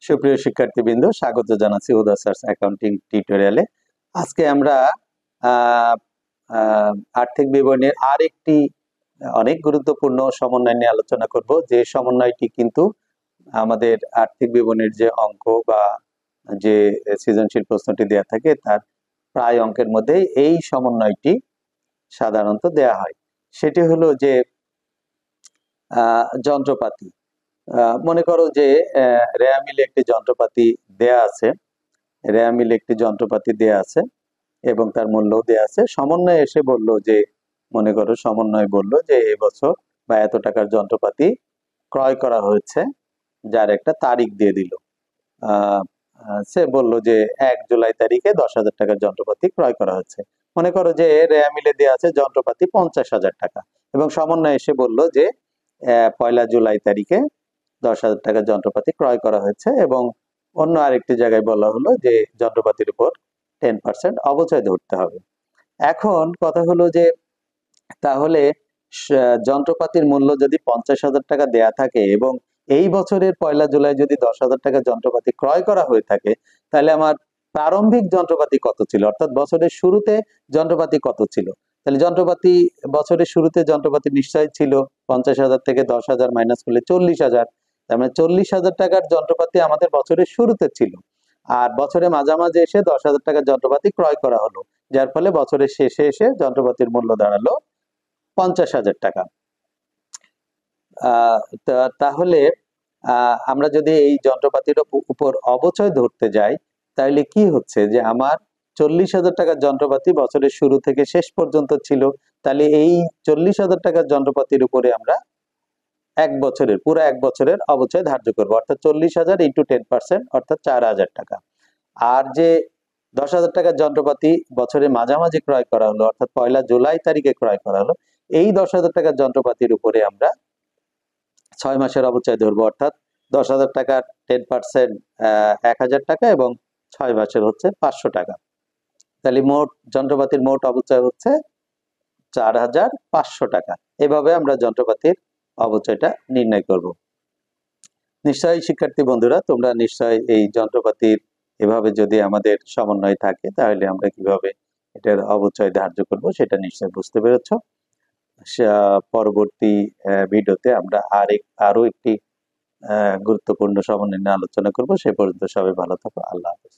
সুপ্রিয় শিক্ষার্থীবৃন্দ, স্বাগত জানাচ্ছি হুদা স্যারস অ্যাকাউন্টিং টিউটোরিয়ালে। আজকে আমরা আহ, আহ, আর্থিক বিবরণীর আরেকটি অনেক গুরুত্বপূর্ণ সমন্বয় নিয়ে আলোচনা করব, যে সমন্বয়টি কিন্তু আমাদের আর্থিক বিবরণীর যে অঙ্ক বা যে সৃজনশীল প্রশ্নটি দেওয়া থাকে তার প্রায় অঙ্কের মধ্যে এই সমন্বয়টি সাধারণত দেয়া হয়। সেটি হলো যে যন্ত্রপাতি। মনে করো যে রেয়া মিলে একটি যন্ত্রপাতি দেয়া আছে, এবং তার মূল্য দেয়া আছে। সমন্বয় এসে বললো যে, মনে করো সমন্বয় বললো যে এবছর বা এত টাকার যন্ত্রপাতি ক্রয় করা হয়েছে, যার একটা তারিখ দিয়ে দিল। সে বলল যে 1 জুলাই তারিখে 10,000 টাকার যন্ত্রপাতি ক্রয় করা হচ্ছে। মনে করো যে রেয়া মিলে দেওয়া আছে যন্ত্রপাতি 50,000 টাকা, এবং সমন্বয় এসে বলল যে 1 জুলাই তারিখে 10,000 টাকার যন্ত্রপাতি ক্রয় করা হয়েছে, এবং অন্য আরেকটি জায়গায় বলা হলো যে যন্ত্রপাতির উপর 10% অবচয় ধরতে হবে। এখন কথা হলো যে, তাহলে যন্ত্রপাতির মূল্য যদি 50,000 টাকা দেয়া থাকে এবং এই বছরের 1 জুলাই যদি 10,000 টাকা যন্ত্রপাতি ক্রয় করা হয়ে থাকে, তাহলে আমার প্রারম্ভিক যন্ত্রপাতি কত ছিল, অর্থাৎ বছরের শুরুতে যন্ত্রপাতি কত ছিল। তাহলে যন্ত্রপাতি বছরের শুরুতে যন্ত্রপাতি নিশ্চয় ছিল 50,000 থেকে 10,000 মাইনাস করলে 40,000। তার মানে 40,000 টাকার যন্ত্রপাতি আমাদের বছরের শুরুতে ছিল, আর বছরের মাঝামাঝি এসে 10,000 টাকার যন্ত্রপাতি ক্রয় করা হলো, যার ফলে বছরের শেষে এসে যন্ত্রপাতির মূল্য দাঁড়ালো 50,000 টাকা। তাহলে আমরা যদি এই যন্ত্রপাতির উপর অবচয় ধরতে যাই, তাহলে কি হচ্ছে যে আমার 40,000 টাকার যন্ত্রপাতি বছরের শুরু থেকে শেষ পর্যন্ত ছিল। তাহলে এই 40,000 টাকার যন্ত্রপাতির উপরে আমরা পুরো এক বছরের অবচয় ধার্য করবো, অর্থাৎ 40,000 ইন্টু 10%, অর্থাৎ 4,000 টাকা। আর যে 10,000 টাকার যন্ত্রপাতি বছরের মাঝামাঝি ক্রয় করা হলো, অর্থাৎ 1 জুলাই তারিখে ক্রয় করা হলো, এই 10,000 টাকার যন্ত্রপাতির উপরে আমরা 6 মাসের অবচয় ধরবো, অর্থাৎ 10,000 টাকার 10% 1,000 টাকা, এবং 6 মাসের হচ্ছে 500 টাকা। তাহলে মোট যন্ত্রপাতির মোট অবচয় হচ্ছে 4,500 টাকা। এভাবে আমরা যন্ত্রপাতির অবচয়টা নির্ণয় করব। নিশ্চয়ই শিক্ষার্থী বন্ধুরা, তোমরা নিশ্চয় এই যন্ত্রপাতির এভাবে যদি আমাদের সমন্বয় থাকে, তাহলে আমরা কিভাবে এটার অবচয় ধার্য করব সেটা নিশ্চয় বুঝতে পেরেছ। পরবর্তী ভিডিওতে আমরা আরো একটি গুরুত্বপূর্ণ সমন্বয় নিয়ে আলোচনা করব। সে পর্যন্ত সবাই ভালো থাকো। আল্লাহ হাফেজ।